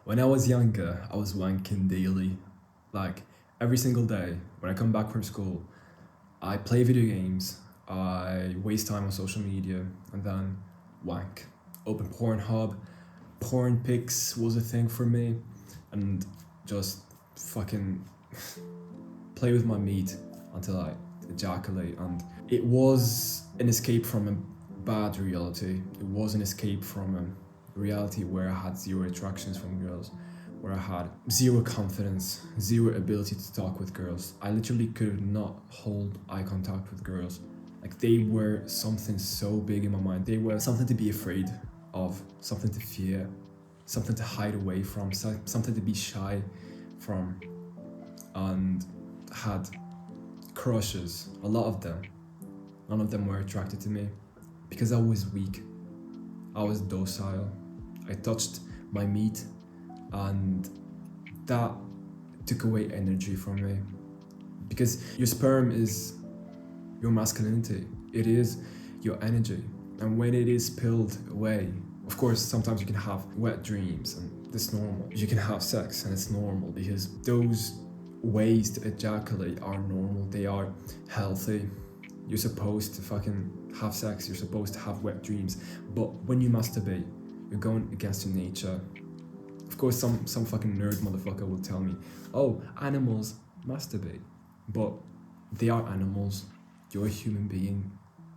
When I was younger, I was wanking daily. Like every single day, when I come back from school, I play video games, I waste time on social media, and then wank. Open Pornhub, porn pics was a thing for me, and just fucking play with my meat until I ejaculate. And it was an escape from a bad reality. It was an escape from a reality where I had zero attractions from girls, where I had zero confidence, zero ability to talk with girls. I literally could not hold eye contact with girls. Like they were something so big in my mind. They were something to be afraid of, something to fear, something to hide away from, something to be shy from. And had crushes, a lot of them. None of them were attracted to me because I was weak. I was docile. I touched my meat, and that took away energy from me. Because your sperm is your masculinity, it is your energy. And when it is peeled away, of course, sometimes you can have wet dreams, and that's normal. You can have sex, and it's normal because those ways to ejaculate are normal, they are healthy. You're supposed to fucking have sex, you're supposed to have wet dreams. But when you masturbate, you're going against your nature. Of course, some fucking nerd motherfucker will tell me, oh, animals masturbate. But they are animals. You're a human being.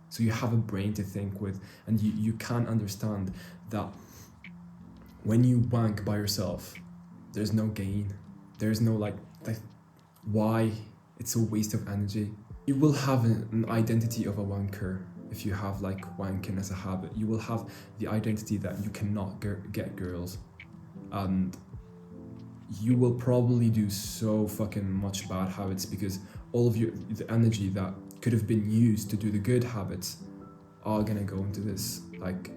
So you have a brain to think with, and you can understand that when you wank by yourself, there's no gain. There's no like why it's a waste of energy. You will have an identity of a wanker if you have like wanking as a habit. You will have the identity that you cannot get girls, and you will probably do so fucking much bad habits because all of the energy that could have been used to do the good habits are gonna go into this, like,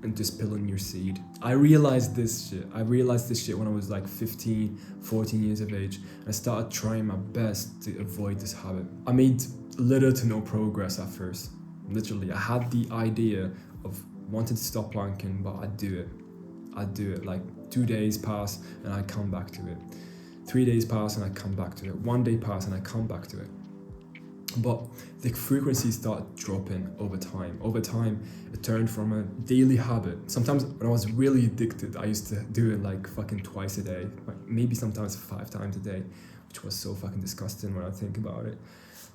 and just spilling your seed. I realized this shit when I was like 15, 14 years of age, and I started trying my best to avoid this habit. I made little to no progress at first. Literally, I had the idea of wanting to stop wanking, but I'd do it. Like 2 days pass and I come back to it. 3 days pass and I come back to it. 1 day pass and I come back to it. But the frequency started dropping over time. Over time, it turned from a daily habit. Sometimes when I was really addicted, I used to do it like fucking twice a day, like maybe sometimes 5 times a day, which was so fucking disgusting when I think about it.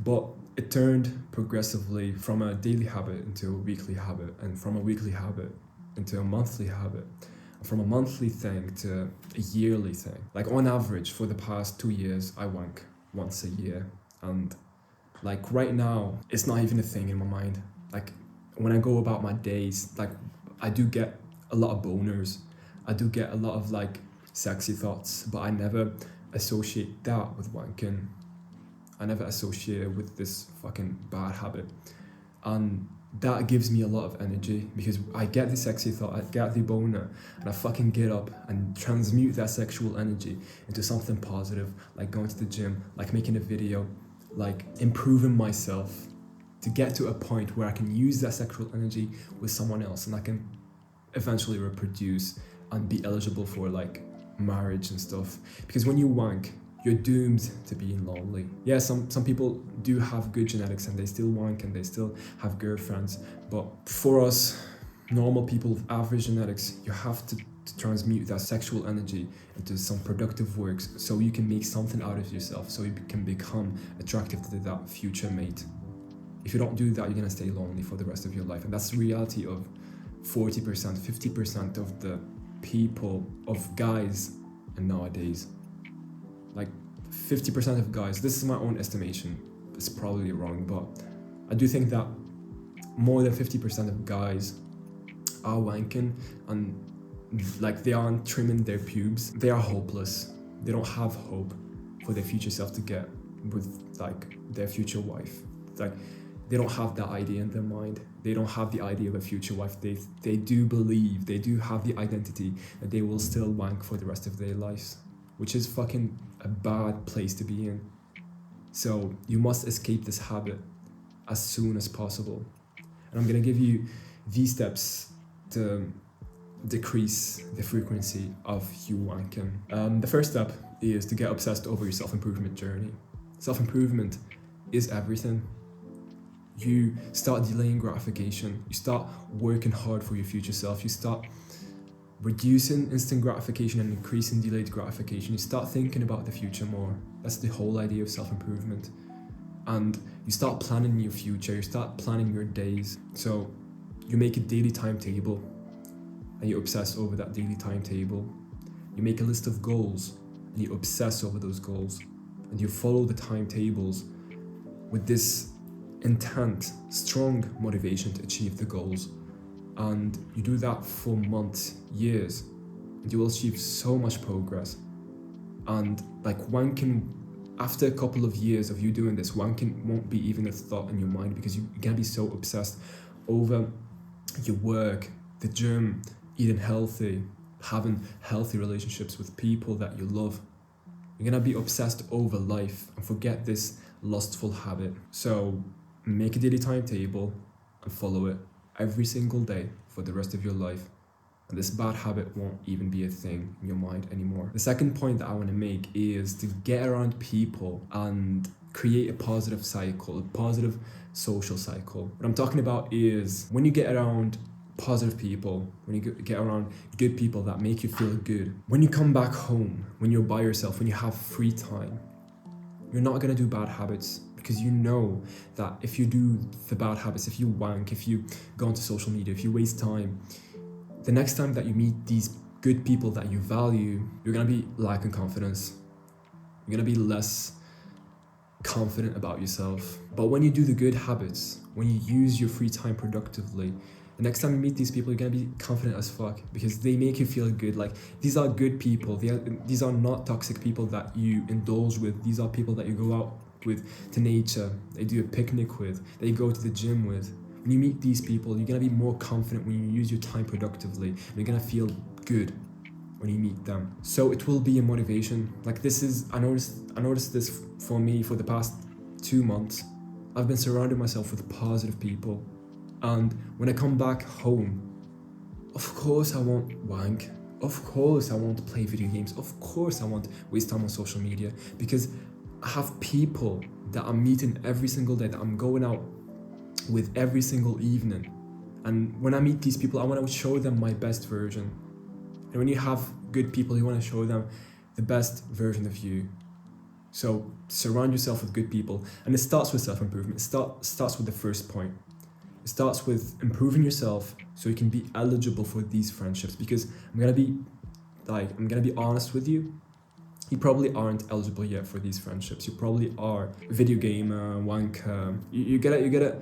But it turned progressively from a daily habit into a weekly habit, and from a weekly habit into a monthly habit, from a monthly thing to a yearly thing. Like on average, for the past 2 years, I wank once a year, and like right now, it's not even a thing in my mind. Like when I go about my days, like I do get a lot of boners. I do get a lot of like sexy thoughts, but I never associate that with wanking. I never associate it with this fucking bad habit. And that gives me a lot of energy because I get the sexy thought, I get the boner, and I fucking get up and transmute that sexual energy into something positive, like going to the gym, like making a video, like improving myself to get to a point where I can use that sexual energy with someone else and I can eventually reproduce and be eligible for like marriage and stuff. Because when you wank, you're doomed to being lonely. Yeah, some people do have good genetics and they still wank and they still have girlfriends, but for us normal people with average genetics, you have to transmute that sexual energy into some productive works so you can make something out of yourself, so you can become attractive to that future mate. If you don't do that, you're gonna stay lonely for the rest of your life, and that's the reality of 40%, 50% of the people, of guys, and nowadays. Like 50% of guys, this is my own estimation, it's probably wrong, but I do think that more than 50% of guys are wanking, and like they aren't trimming their pubes. They are hopeless. They don't have hope for their future self to get with like their future wife. Like they don't have that idea in their mind. They don't have the idea of a future wife. They do believe, they do have the identity that they will still wank for the rest of their lives, which is fucking a bad place to be in. So you must escape this habit as soon as possible. And I'm gonna give you these steps to decrease the frequency of you wanking. The first step is to get obsessed over your self-improvement journey. Self-improvement is everything. You start delaying gratification. You start working hard for your future self. You start reducing instant gratification and increasing delayed gratification. You start thinking about the future more. That's the whole idea of self-improvement. And you start planning your future. You start planning your days. So you make a daily timetable and you obsess over that daily timetable. You make a list of goals and you obsess over those goals. And you follow the timetables with this intent, strong motivation to achieve the goals. And you do that for months, years, and you will achieve so much progress. And like wanking, after a couple of years of you doing this, wanking won't be even a thought in your mind because you're gonna be so obsessed over your work, the gym, eating healthy, having healthy relationships with people that you love. You're gonna be obsessed over life and forget this lustful habit. So make a daily timetable and follow it every single day for the rest of your life. And this bad habit won't even be a thing in your mind anymore. The second point that I want to make is to get around people and create a positive cycle, a positive social cycle. What I'm talking about is when you get around positive people, when you get around good people that make you feel good, when you come back home, when you're by yourself, when you have free time, you're not gonna do bad habits because you know that if you do the bad habits, if you wank, if you go onto social media, if you waste time, the next time that you meet these good people that you value, you're gonna be lacking confidence. You're gonna be less confident about yourself. But when you do the good habits, when you use your free time productively, the next time you meet these people, you're gonna be confident as fuck because they make you feel good. Like, these are good people. These are not toxic people that you indulge with. These are people that you go out with to nature, they do a picnic with, they go to the gym with. When you meet these people, you're gonna be more confident when you use your time productively. You're gonna feel good when you meet them. So it will be a motivation. Like, this is, I noticed this for me for the past 2 months. I've been surrounding myself with positive people. And when I come back home, of course I won't wank. Of course I won't play video games. Of course I won't waste time on social media because I have people that I'm meeting every single day, that I'm going out with every single evening. And when I meet these people, I want to show them my best version. And when you have good people, you want to show them the best version of you. So surround yourself with good people. And it starts with self-improvement. It starts with the first point. It starts with improving yourself so you can be eligible for these friendships. Because I'm gonna be honest with you. You probably aren't eligible yet for these friendships. You probably are a video gamer, wanker. You gotta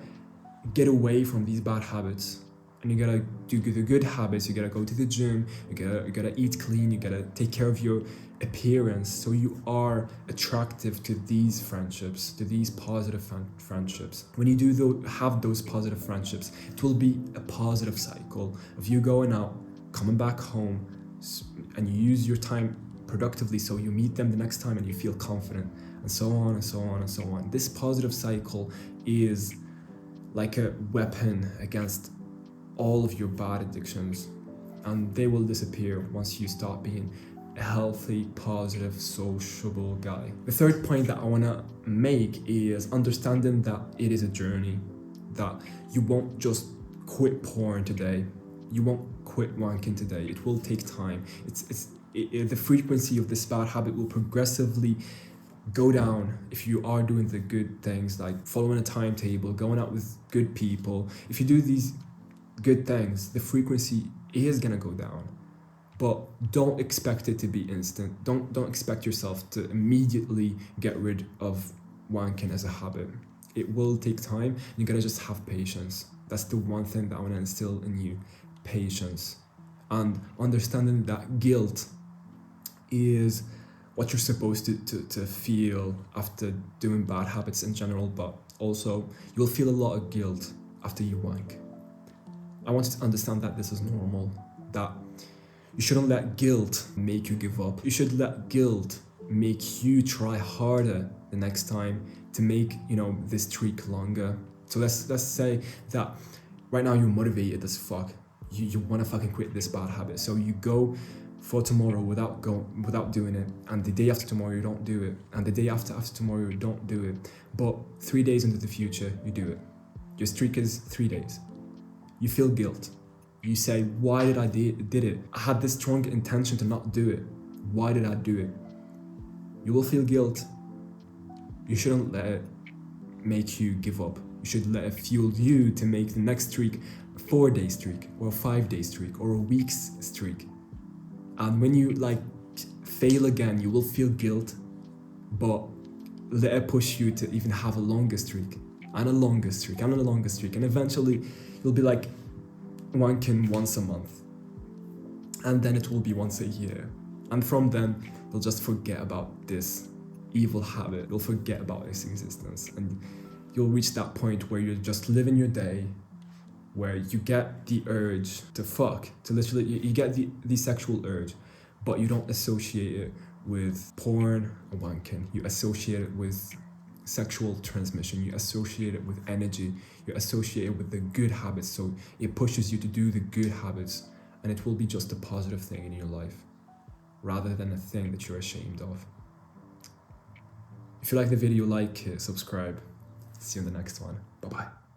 get away from these bad habits. And you gotta do the good habits. You gotta go to the gym. You gotta eat clean. You gotta take care of your appearance so you are attractive to these friendships, to these positive friendships. When you have those positive friendships, it will be a positive cycle of you going out, coming back home, and you use your time productively so you meet them the next time and you feel confident, and so on and so on and so on. This positive cycle is like a weapon against all of your bad addictions, and they will disappear once you start being a healthy, positive, sociable guy. The third point that I want to make is understanding that it is a journey, that you won't just quit porn today, you won't quit wanking today. It will take time. The frequency of this bad habit will progressively go down if you are doing the good things, like following a timetable, going out with good people. If you do these good things, the frequency is gonna go down. But don't expect it to be instant. Don't expect yourself to immediately get rid of wanking as a habit. It will take time. You gotta just have patience. That's the one thing that I want to instill in you: patience, and understanding that guilt is what you're supposed to feel after doing bad habits in general, but also you'll feel a lot of guilt after you wank. I want you to understand that this is normal, that you shouldn't let guilt make you give up. You should let guilt make you try harder the next time to make, this streak longer. So let's say that right now you're motivated as fuck. you want to fucking quit this bad habit. So you go for tomorrow without doing it, and the day after tomorrow you don't do it, and the day after tomorrow you don't do it. But 3 days into the future you do it. Your streak is 3 days. You feel guilt. You say, why did I did it? I had this strong intention to not do it. Why did I do it? You will feel guilt. You shouldn't let it make you give up. You should let it fuel you to make the next streak a 4-day streak, or a 5-day streak, or a week's streak. And when you like fail again, you will feel guilt, but let it push you to even have a longer streak, and a longer streak, and a longer streak. And eventually you'll be like wanking once a month. And then it will be once a year. And from then, you'll just forget about this evil habit. You'll forget about its existence. And you'll reach that point where you're just living your day, where you get the urge to fuck, to literally, you get the sexual urge, but you don't associate it with porn or wanking. You associate it with sexual transmission. You associate it with energy. You associate it with the good habits. So it pushes you to do the good habits, and it will be just a positive thing in your life, rather than a thing that you're ashamed of. If you like the video, like it, subscribe. See you in the next one. Bye-bye.